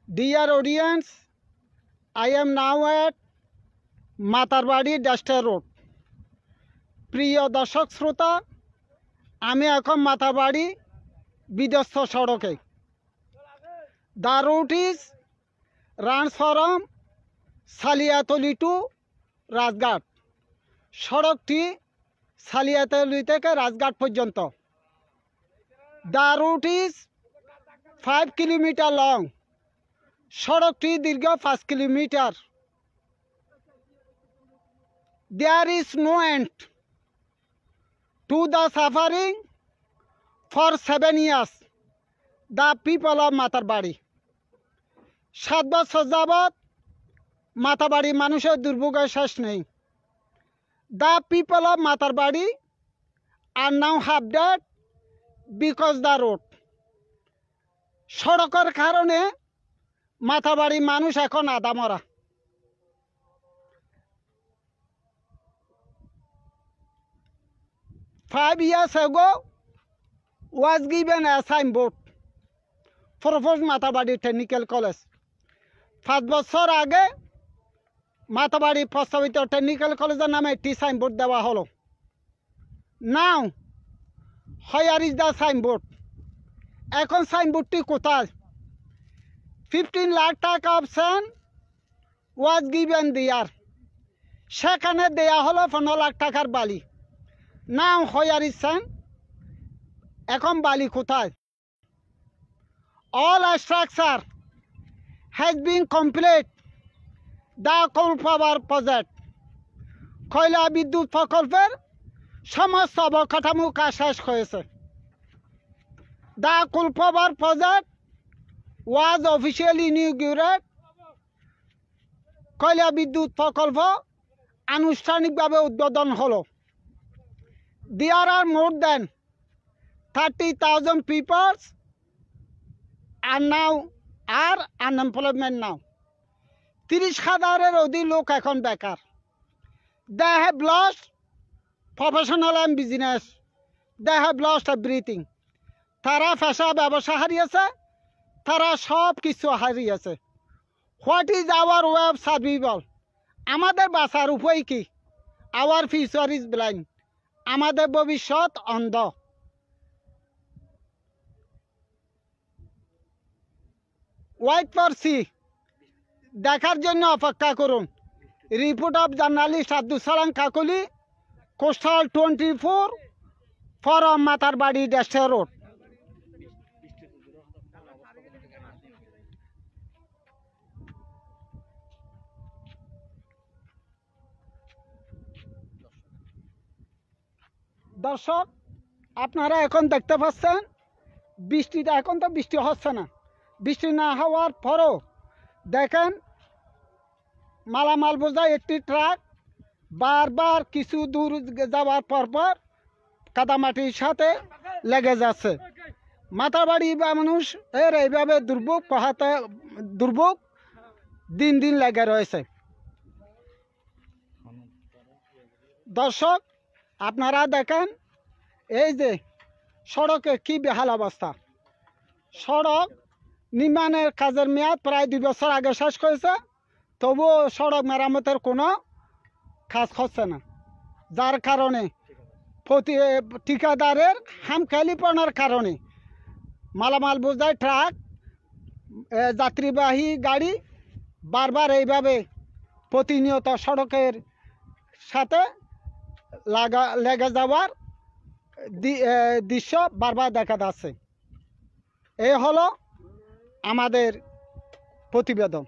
Dear audience, I am now at Matarbadi Dashter Road. প্রিয় দর্শক শ্রোতা, আমি এখন মাতারবাড়ি বিধ্বস্ত সড়কে। The route is runs from Saliatali to Rajghat. সড়কটি সালিয়াতলি থেকে রাজঘাট পর্যন্ত। The route is 5 kilometre long. সড়কটি দীর্ঘ 5 kilometre. There is no end to the suffering for 7 years the people of Matarbari. 7 বছর যাবৎ মাতারবাড়ি মানুষের দুর্ভোগের শেষ নেই। The people of Matarbari are now half dead because the road. সড়কের কারণে মাতারবাড়ি মানুষ এখন আধা মরা। Five years ago was given a signboard proposed Matarbari technical college. 5 বছর আগে মাতারবাড়ি প্রস্তাবিত টেকনিক্যাল কলেজের নামে একটি সাইনবোর্ড দেওয়া হলো। নাও হোয়ার ইজ দ্য সাইনবোর্ড? এখন সাইনবোর্ডটি কোথায়? 15 লাখ টাকা অপশন ওয়াজ গিভেন দেয়ার। সেখানে দেয়া হলো 15 লাখ টাকার বালি। Now where is sand? এখন বালি কোথায়? All structure has been complete the coal power project. কয়লা বিদ্যুৎ প্রকল্পের সমস্ত অবকাঠামো কাজ শেষ হয়েছে। The coal power project was officially inaugurated. কয়লা বিদ্যুৎ প্রকল্প আনুষ্ঠানিকভাবে উদ্বোধন হলো। There are more than 30,000 people are unemployment now. 30,000-এর অধিক লোক এখন বেকার। They have lost professional and business. They have lost everything. তারা পেশা ব্যবসা হারিয়েছে, তারা সব কিছু হারিয়েছে। What is our way of survival? আমাদের বাঁচার উপায় কি? Our future is blind. আমাদের ভবিষ্যৎ অন্ধ। ওয়াইট ফর সি, দেখার জন্য অপেক্ষা করুন। Report of journalist Abdul Salam Kakoli, coastal 24 form Matarbari ড্যাশর road. দর্শক, আপনারা এখন দেখতে পাচ্ছেন বৃষ্টিটা, এখন তো বৃষ্টি হচ্ছে না। বৃষ্টি না হওয়ার পরও দেখেন মালামাল বোঝাই একটি ট্রাক বারবার কিছু দূর যাওয়ার পর কাদামাটির সাথে লেগে যাচ্ছে। মাতারবাড়ি বা মানুষ এর এইভাবে দুর্ভোগ দিন দিন লেগে রয়েছে। দর্শক, আপনারা দেখেন এই যে সড়কে কি বেহাল অবস্থা। সড়ক নির্মাণের কাজের মেয়াদ প্রায় 2 বছর আগে শেষ হয়েছে, তবুও সড়ক মেরামতের কোনো কাজ হচ্ছে না। যার কারণে ঠিকাদারের হামখেয়ালিপনার কারণে মালামাল বোঝাই ট্রাক, যাত্রীবাহী গাড়ি বারবার এইভাবে প্রতিনিয়ত সড়কের সাথে লেগে যাওয়ার দৃশ্য বারবার দেখা যাচ্ছে। এই হলো আমাদের প্রতিবেদন।